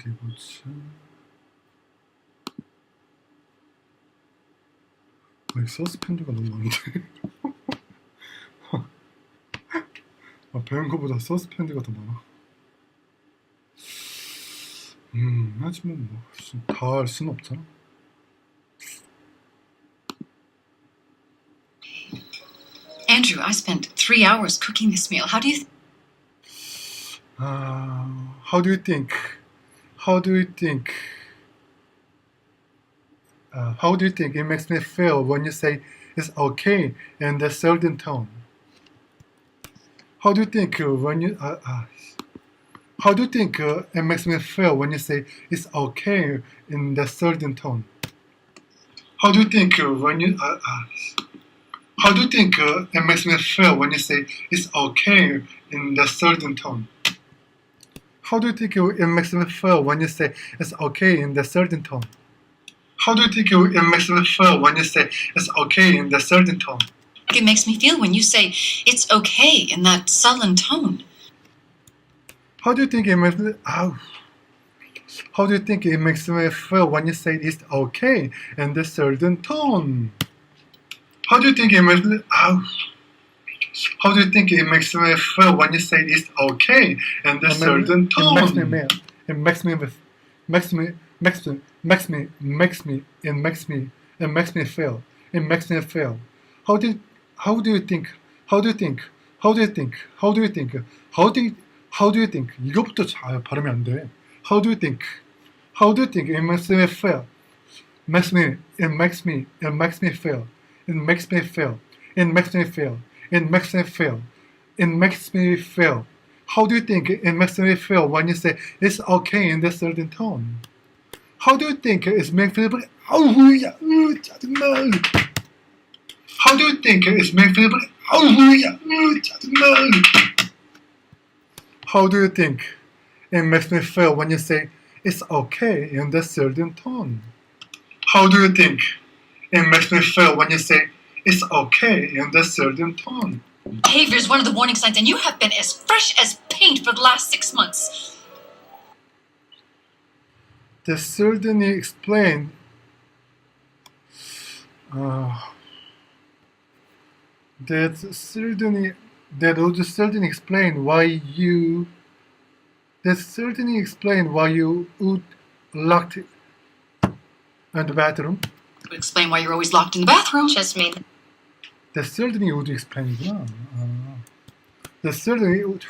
드리고자. 서스펜드가 너무 많은데. 배운 거보다 서스펜드가 더 많아. 하지만 뭐 다 할 수는 없잖아. Andrew, I spent 3 hours cooking this meal. How do you how do you think it makes me feel when you say it's okay in a certain tone? How do you think it makes me feel when you say it's okay in the certain tone? How do you think it makes me feel when you say it's okay in the certain tone? How do you think it makes me feel when you say it's okay in the certain tone? How do you think it makes me feel when you say it's okay in the certain tone? It makes me feel when you say it's okay in that sullen tone. How do you think it makes me How do you think it makes me feel when you say it's okay in the certain tone? How do you think it makes me How do you think it makes me feel when you say it's okay in the certain tone? It makes me feel. How do you think? 이거부터 잘 발음이 안 돼. How do you think it makes me feel? It makes me feel. How do you think it makes me feel when you say it's okay in this certain tone? How do you think it makes me feel? 짜증나. How do you think it makes me feel? 짜증나. How do you think it makes me feel when you say it's okay in this certain tone? How do you think it makes me feel when you say it's okay in this certain tone? Behavior is one of the warning signs, and you have been as fresh as paint for the last 6 months. That certainly explain that would certainly explain why you would locked in the bathroom. It would explain why you're always locked in the bathroom. Just me. That certainly would explain이구나. That certainly would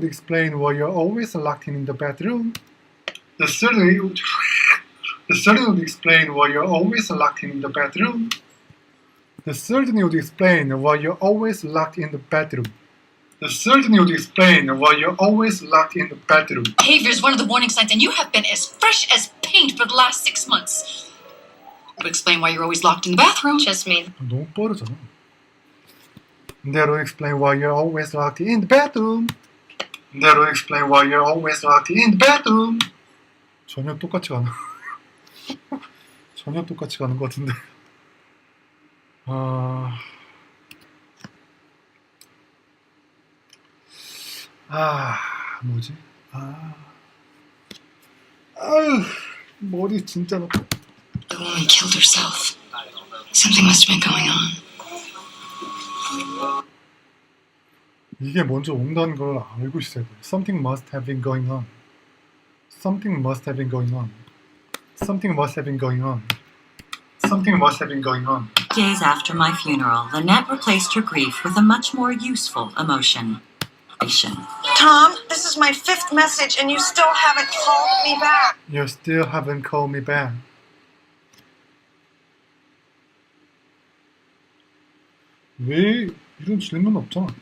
explain why you're always locked in the bathroom. That certainly would explain why you're always locked in the bathroom. That certainly would explain why you're always locked in the bathroom. That certainly would explain why you're always locked in the bathroom. Behavior is one of the warning signs, and you have been as fresh as paint for the last 6 months. It would explain why you're always locked in the bathroom. Just me. 너무 빠르잖아. That would explain why you're always locked in the bathroom. That would explain why you're always locked in the bathroom. 전혀 똑같이 가는 것 같은데. 뭐지? 머리 진짜 나빠. The woman killed herself. Something must have been going on. 이게 먼저 온다는 걸 알고 있어야 돼. Something must have been going on. Something must have been going on. Something must have been going on. Something must have been going on. Days after my funeral, Lynette replaced her grief with a much more useful emotion. Tom, this is my 5th message and you still haven't called me back. You still haven't called me back. 왜 이런 질문 없잖아.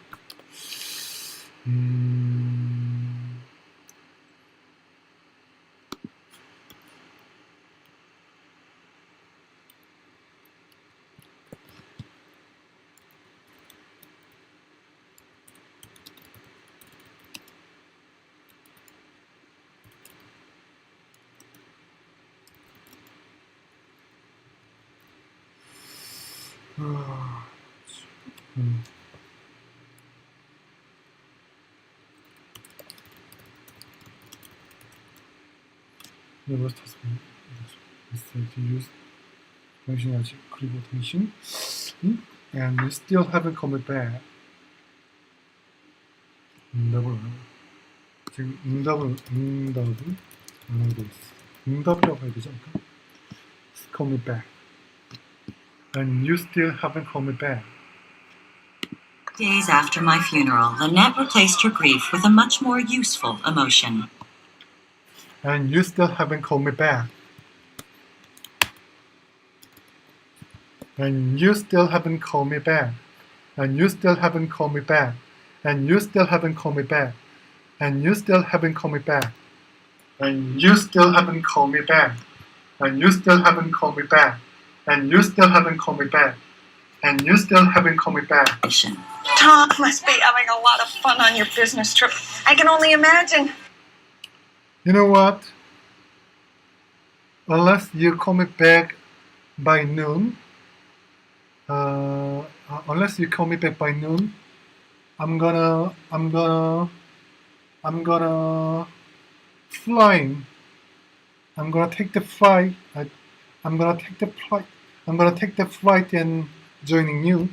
never tasted to use 당신이 아직 그리고 당신 and you still haven't come back. 지금 응답은 안 하고 있어. 응답이라고 해야 되지 않을까? Come back. And you still haven't come back. Days after my funeral, Lynette replaced her grief with a much more useful emotion. And you still haven't come back. And you still haven't called me back. And you still haven't called me back. And you still haven't called me back. And you still haven't called me back. And you still haven't called me back. And you still haven't called me back. And you still haven't called me back. And you still haven't called me back. Tom must be having a lot of fun on your business trip. I can only imagine. You know what? Unless you call me back by noon, unless you call me back by noon, I'm gonna flying. I'm gonna take the flight. I'm gonna take the flight and joining you.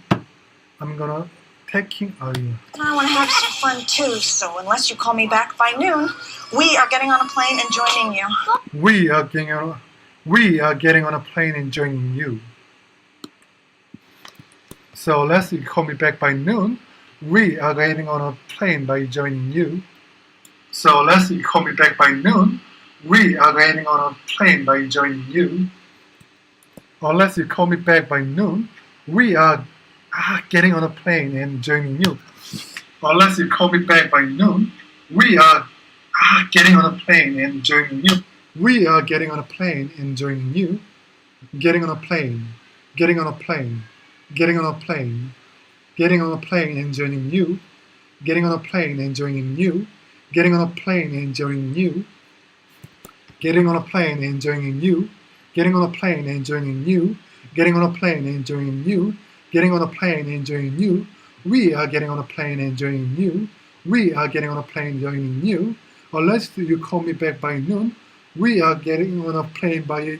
I'm gonna taking. Oh yeah. I want to have some fun too. So unless you call me back by noon, we are getting on a plane and joining you. We are getting on a plane and joining you. So unless you call me back by noon, we are getting on a plane by joining you. So unless you call me back by noon, we are getting on a plane by joining you. Unless you call me back by noon, we are getting on a plane and joining you. Unless you call me back by noon, we are getting on a plane and joining you. We are getting on a plane and joining you. Getting on a plane. Getting on a plane. Getting on a plane. Getting on a plane and joining you. Getting on a plane and joining you. Getting on a plane and joining you. Getting on a plane and joining you. Getting on a plane and joining you. Getting on a plane and joining you. Getting on a plane and joining you. We are getting on a plane and joining you. We are getting on a plane joining you. Unless you call me back by noon, we are getting on a plane by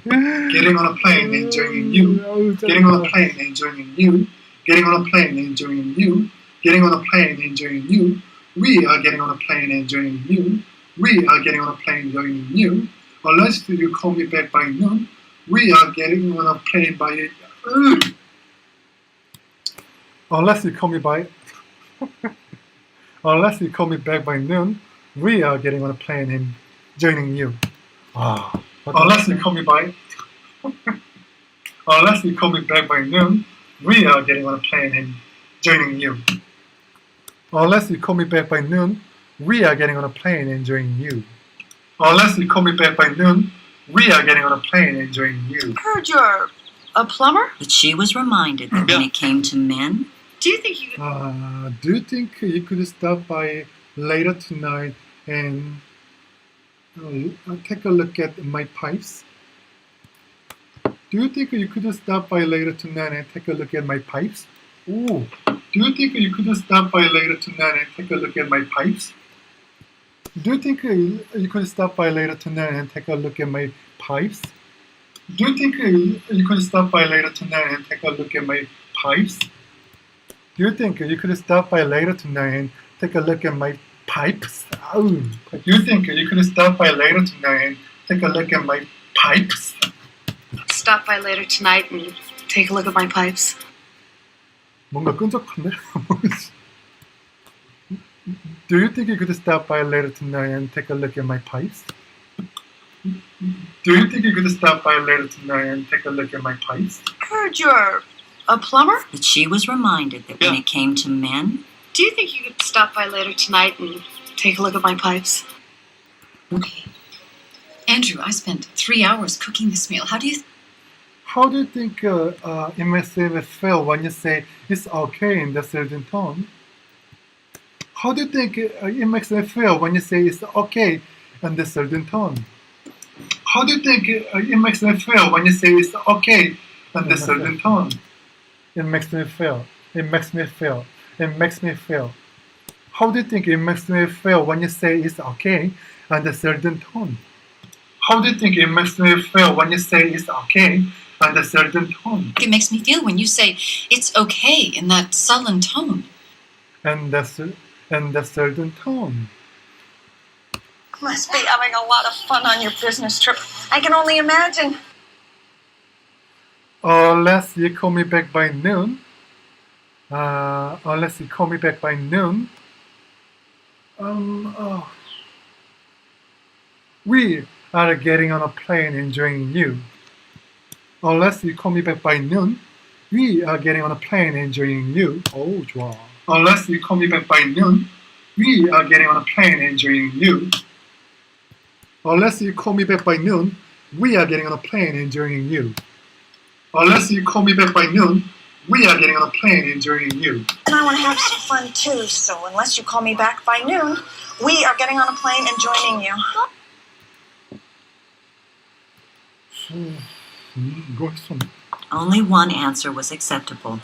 getting on a plane and joining you. Getting on a plane and joining you. Getting on a plane and joining you. Getting on a plane and joining you. We are getting on a plane and joining you. We are getting on a plane joining you. Unless you call me back by noon, we are getting on a plane by unless you call me by unless you call me back by noon, we are getting on a plane and joining you. Unless you call me by unless you call me back by noon, we are getting on a plane and joining you. Unless you call me back by noon, we are getting on a plane and joining you. Unless you call me back by noon, we are getting on a plane and joining you. Heard you're a plumber? But she was reminded that when it came to men, Do you think you Do you think you could stop by later tonight and take a look at my pipes? Do you think you could stop by later tonight and take a look at my pipes? Ooh. Do you think you could stop by later tonight and take a look at my pipes? Do you think you could stop by later tonight and take a look at my pipes? Do you think you could stop by later tonight and take a look at my pipes? Do you think you could stop by later tonight and take a look at my pipes? Do you think you could stop by later tonight and take a look at my pipes? stop by later tonight and take a look at my pipes? 뭔가 끈적한데? Do you think you could stop by later tonight and take a look at my pipes? Do you think you could stop by later tonight and take a look at my pipes? Heard you're a plumber? but she was reminded that when it came to men, Do you think you could stop by later tonight and take a look at my pipes? Okay. Andrew, I spent 3 hours cooking this meal. How do you think it makes me feel when you say it's okay in the certain tone? How do you think it makes me feel when you say it's okay in the certain tone? How do you think it makes me feel when you say it's okay in the certain tone? It makes me feel. It makes me feel. It makes me feel. How do you think it makes me feel when you say it's okay in the certain tone? How do you think it makes me feel when you say it's okay and a certain tone? It makes me feel when you say it's okay in that sullen tone. And a certain tone. Must be having a lot of fun on your business trip. I can only imagine. Unless you call me back by noon. Unless you call me back by noon. We are getting on a plane and joining you. Unless you call me back by noon. We are getting on a plane and joining you. Oh, 좋아. Unless you call me back by noon. We are getting on a plane and joining you. Unless you call me back by noon, we are getting on a plane and joining you. Unless you call me back by noon, we are getting on a plane and joining you. And I want to have some fun too, so unless you call me back by noon, we are getting on a plane and joining you. 이거 했었네. Only one answer was acceptable.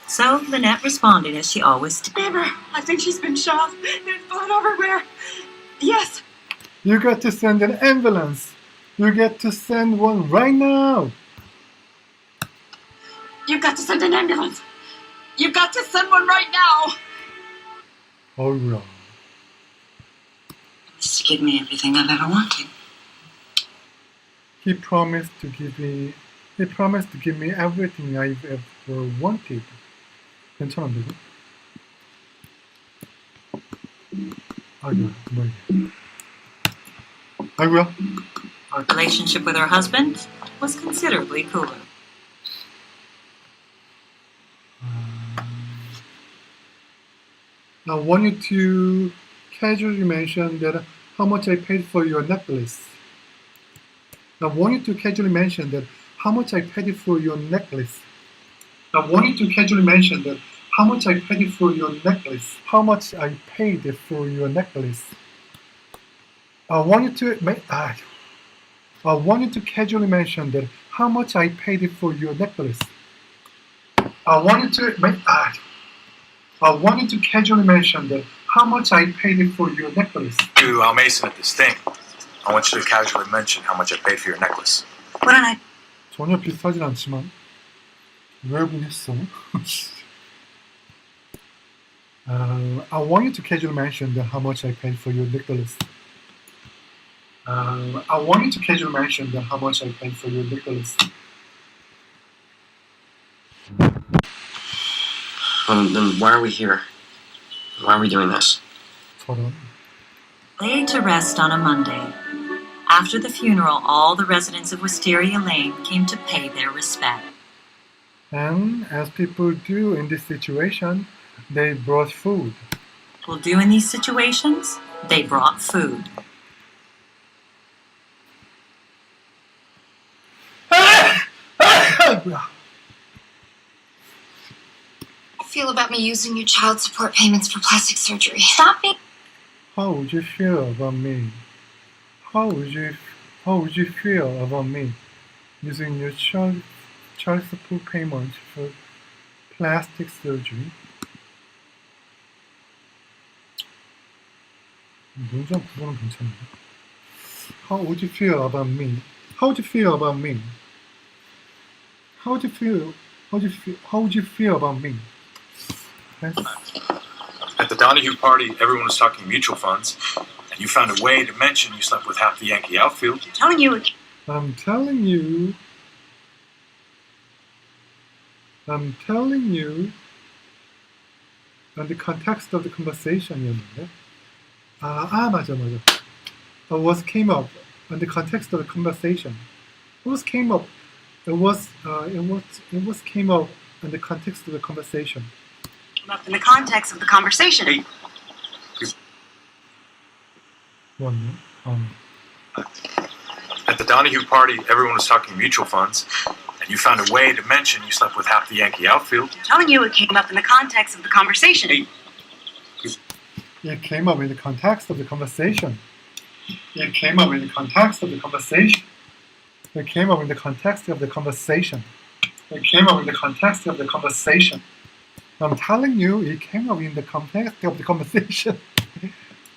So Lynette responded as she always did. Neighbor, I think she's been shot. There's blood everywhere. Yes. You got to send an ambulance. You get to send one right now. You've got to send an ambulance. You've got to send one right now. 어이구야. Just to give me everything I've ever wanted. He promised to give me everything I've ever wanted. 괜찮은데 이거? 아이고야, 뭐야 이게. 아이고야. Her relationship with her husband was considerably cooler. I want you to casually mention that how much I paid for your necklace. I want you to casually mention that how much I paid for your necklace. I want you to casually mention that how much I paid for your necklace. How much I paid for your necklace. I want you to casually mention that how much I paid for your necklace. I want you to casually mention that how much I paid for your necklace. To Al Mason at this thing, I want you to casually mention how much I paid for your necklace. What did I? 전혀 비슷하진 않지만 왜군 했어? I want you to casually mention that how much I paid for your necklace. I want you to casually mention that how much I paid for your necklace. Then why are we here? Why are we doing this? 저런. Laid to rest on a Monday. After the funeral, all the residents of Wisteria Lane came to pay their respect. And as people do in this situation, they brought food. Will do in these situations? They brought food. Feel about me using your child support payments for plastic surgery. Stop it. How would you feel about me? How would you feel about me using your child support payments for plastic surgery? 문장 구조는 괜찮은데. How would you feel about me? How would you feel about me? How would you feel about me? At the Donahue party, everyone was talking mutual funds, and you found a way to mention you slept with half the Yankee outfield. Telling you. I'm telling you. In the context of the conversation이었는데. 맞아. What came up in the context of the conversation? What came up? It was came up in the context of the conversation. In the context of the conversation. Hey. 뭐였냐? At the Donahue party, everyone was talking mutual funds, and you found a way to mention you slept with half the Yankee outfield. Telling you it came up in the context of the conversation. Hey. It came up in the context of the conversation. It came up in the context of the conversation. It came up in the context of the conversation. It came up in the context of the conversation. I'm telling you, it came up in the context of the conversation.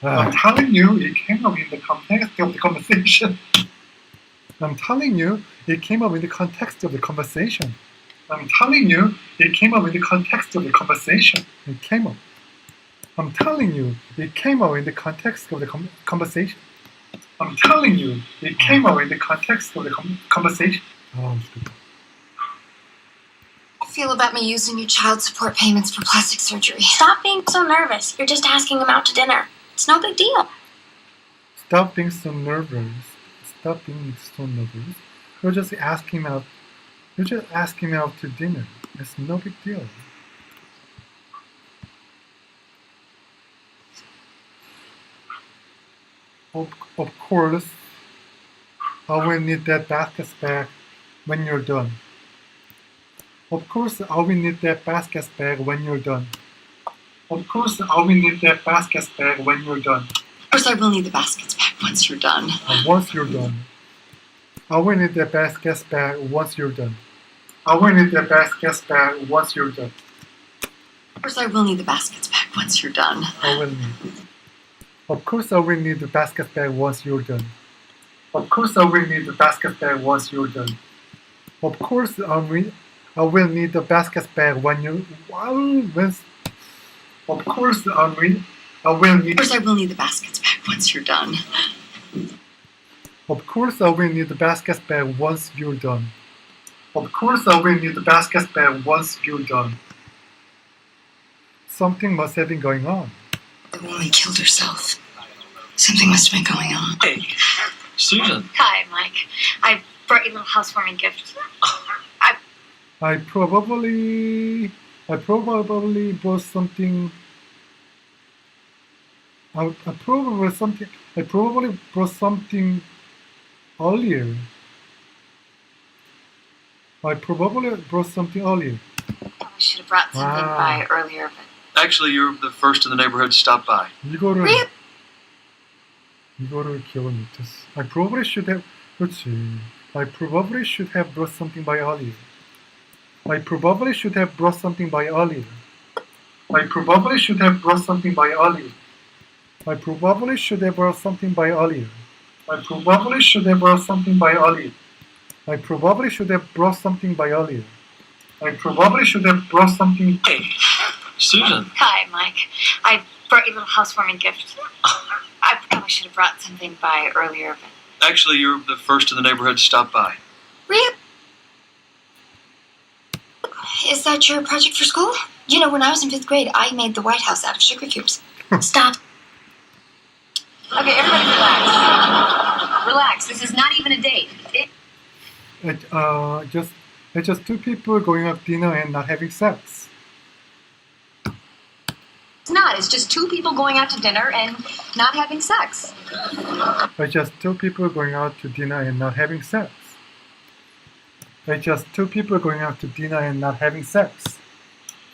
I'm telling you, it came up in the context of the conversation. I'm telling you, it came up in the context of the conversation. I'm telling you, it came up in the context of the conversation. It came up. I'm telling you, it came up in the context of the conversation. I'm telling you, it came up in the context of the conversation. Oh, stupid. How do you feel about me using your child support payments for plastic surgery? Stop being so nervous. You're just asking him out to dinner. It's no big deal. Stop being so nervous. Stop being so nervous. You're just asking him out. You're just asking him out to dinner. It's no big deal. Of course, I will need that basket back when you're done. Of course, I will need that basket bag when you're done. Of course, I will need that basket bag when you're done. Of course, I will need the baskets back once you're done. Once you're done. I will need that basket bag once you're done. I will need that basket bag once you're done. Of course, I will need the baskets back once you're done. I will need. Of course, I will need the basket bag once you're done. Of course, I will need the basket bag once you're done. Of course, I will need the basket bag when you. Of course, I will need. Of course, I will need the baskets back once you're done. Of course, I will need the basket bag once you're done. Of course, I will need the basket bag once you're done. Something must have been going on. The woman killed herself. Something must have been going on. Hey, Susan. Hi, Mike. I brought you a little housewarming gift. I probably bought something. I probably brought something earlier. I probably brought something earlier. I should have brought something by earlier, but Actually, you're the first in the neighborhood to stop by. 이거를 기억을 못했어. I probably should have. 그렇지. I probably should have brought something by earlier. I probably should have brought something by earlier. I probably should have brought something by earlier. I probably should have brought something by earlier. I probably should have brought something by earlier. I probably should have brought something by earlier. I probably should have brought something. Hey, Susan. hi, Mike. I brought you a little housewarming gift. I probably should have brought something by earlier, but Actually, you're the first in the neighborhood to stop by. really? Is that your project for school? You know, when I was in 5th grade, I made the White House out of sugar cubes. Stop. Okay, everybody relax. Relax. This is not even a date. It's just two people going out dinner and not having sex. It's not. It's just two people going out to dinner and not having sex. It's just two people going out to dinner and not having sex. It's just two people going out to dinner and not having sex.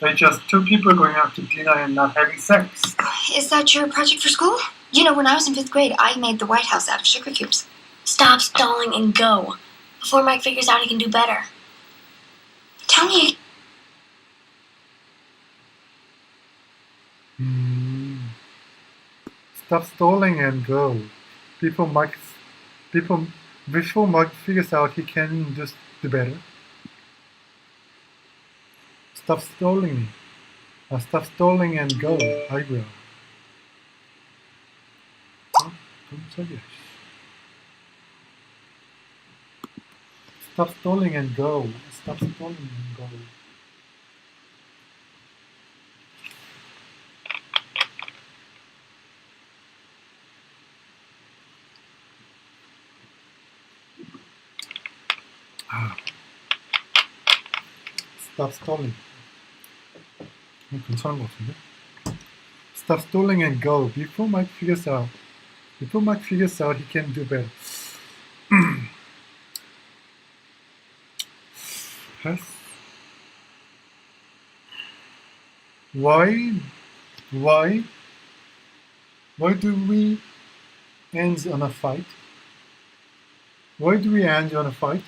It's just two people going out to dinner and not having sex. Is that your project for school? You know, when I was in 5th grade, I made the White House out of sugar cubes. Stop stalling and go before Mike figures out he can do better. Tell me. Stop stalling and go. Before Mike figures out he can just do better. Stop stalling. Stop stalling and go. 아이고야. 깜짝이야. Stop stalling and go. Stop stalling and go. Stop stalling. 괜찮은 것 같은데? Stop stalling and go. Before Mike figures out he can do better. Yes. Why do we end on a fight? Why do we end on a fight?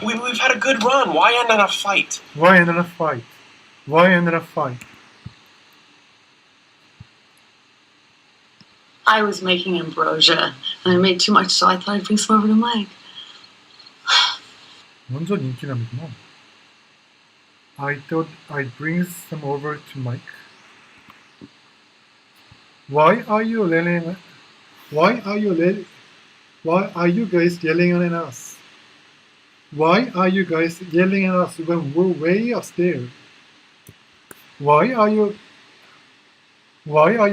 We've had a good run. Why end on a fight? Why end on a fight? Why end on a fight? I was making ambrosia, and I made too much, so I thought I'd bring some over to Mike. 완전 인기남이구나. I thought I'd bring some over to Mike. Why are you yelling? Why are you guys yelling at us? Why are you guys yelling at us when we're way upstairs? Why are you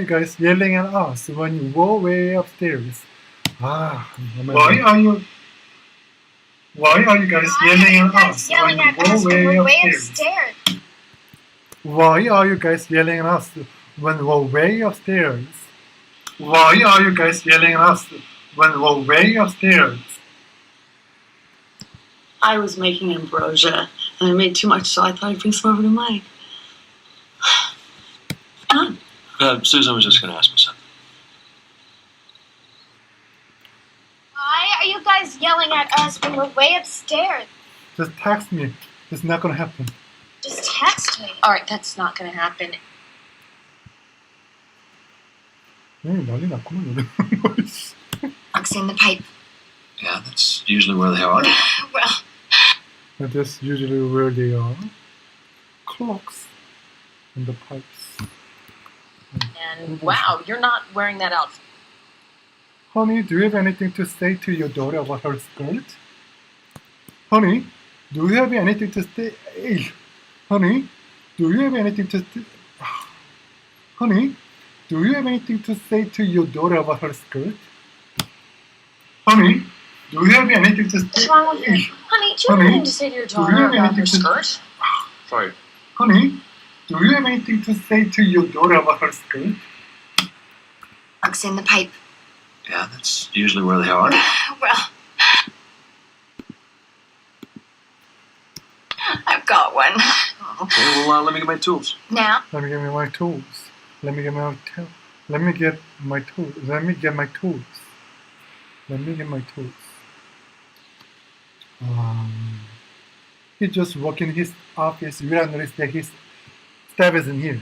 guys yelling at us when we're way upstairs? Why are you guys yelling at us when we're way upstairs? Why are you guys yelling at us when we're way upstairs? Why are you guys yelling at us when we're way upstairs? I was making ambrosia, and I made too much, so I thought I'd bring some over to Mike. Susan was just going to ask me something. Why are you guys yelling at us when we're way upstairs? Just text me. It's not gonna happen. Just text me. All right, that's not going to happen. 난리 났구만. Locks in the pipe. Yeah, that's usually where they are. Well, That's usually where they are. Clocks and the pipes. And wow, you're not wearing that outfit. Honey, do you have anything to say to your daughter about her skirt? Honey, do you have anything to say? Honey, do you have anything to say? Honey, do you have anything to say to your daughter about her skirt? Honey, do you have anything to say? What's wrong with you? Honey, do you have anything to say to your daughter about her skirt? Sorry. Honey, do you have anything to say to your daughter about her skirt? locks in the pipe. Yeah, that's usually where they are. Well, I've got one. Okay, well, let me get my tools. Now, Let me get my tools. Let me get my tools. Let me get my tools. Let me get my tools. Let me get my tools. He just walked in his office without noticing that his staff isn't here.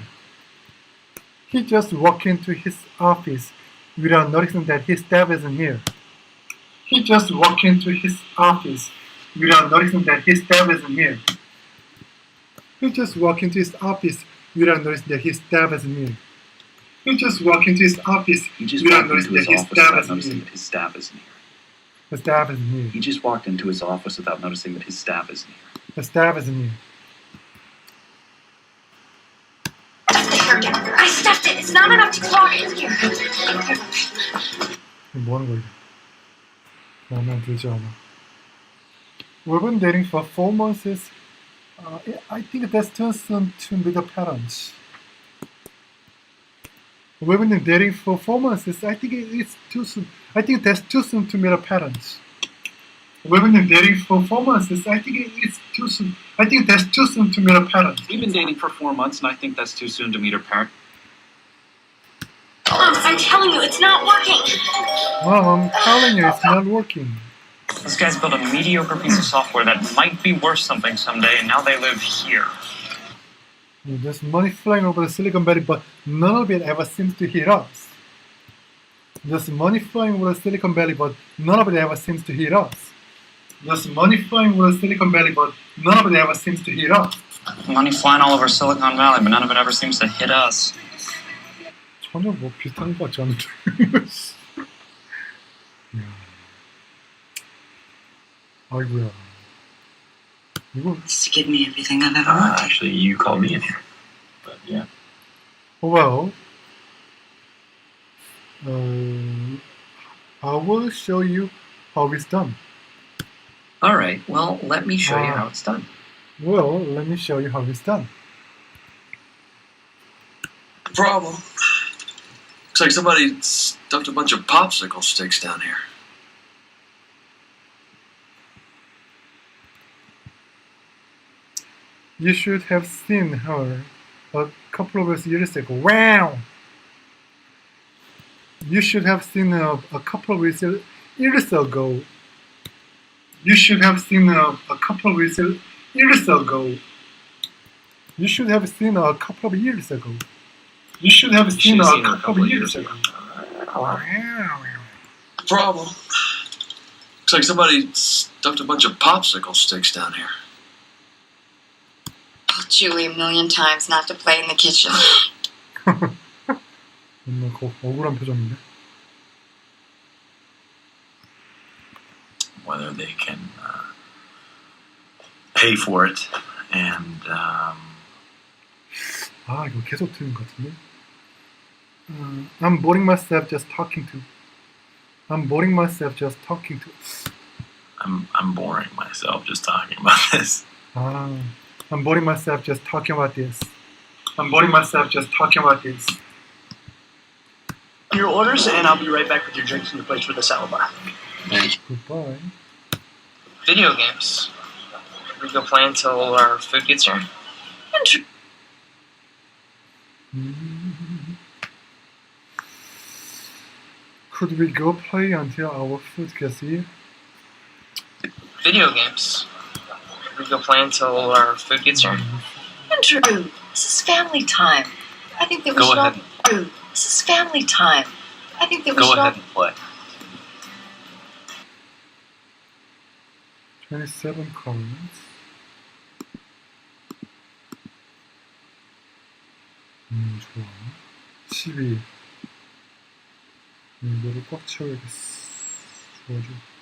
He just walked into his office without noticing that his staff isn't here. He just walked into his office without noticing that his staff isn't here. He just walked into his office without noticing that his staff isn't here. He just walked into his office without noticing that his staff isn't here. His staff isn't here. The staff isn't here. He just walked into his office without noticing that his staff isn't here. The staff isn't here. I stuffed it. It's not enough to clog it. Here. 뭐 하는 거야? 마음에 들지 않아. We've been dating for 4 months. I think that's too soon to meet the parents. We've been dating for 4 months. I think it's too soon. I think that's too soon to meet the parents. We've been dating for 4 months. I think it's too soon. I think that's too soon to meet the parents. We've been dating for 4 months, and I think that's too soon to meet her parent. Mom, I'm telling you, it's not working. Mom, I'm telling you, it's not working. This guy's built a mediocre piece of software that might be worth something someday, and now they live here. There's money flying over the Silicon Valley, but none of it ever seems to hit us. There's money flying over the Silicon Valley, but none of it ever seems to hit us. There's money flying over the Silicon Valley, but none of it ever seems to hit us. Money flying all over Silicon Valley, but none of it ever seems to hit us. 전혀 뭐 비슷한 것 같지 않은데. 아이고야. 이거 Just to give me everything I've ever wanted. Actually, you called me in here. But yeah. well, I will show you how it's done. All right, well, let me show you how it's done. Well, let me show you how it's done. Problem. Looks like somebody stuffed a bunch of popsicle sticks down here. You should have seen her a couple of years ago. Wow! You should have seen her a couple of years ago. You should have seen her a couple of years ago. You should have seen her a couple of years ago. You should have seen her a couple of years ago. Problem. Looks like somebody dumped a bunch of popsicle sticks down here. Told Julie a million times not to play in the kitchen. 정말 억울한 표정인데. Whether they can pay for it and 아 이거 계속 틀린 것 같은데. I'm boring myself just talking to. I'm boring myself just talking to. I'm boring myself just talking about this. 아, I'm boring myself just talking about this. I'm boring myself just talking about this. Your orders, and I'll be right back with your drinks and your plates for the salad bar. Goodbye. Video games. We go play until our food gets here. Could we go play until our food gets here? Video games. We go play until our food gets here. Andrew, this is family time. I think that we should all... Andrew, this is family time. I think that we should all... and play. 27 cards. 좋아. 12. 이거를 꽉 채워야겠어. 좋아.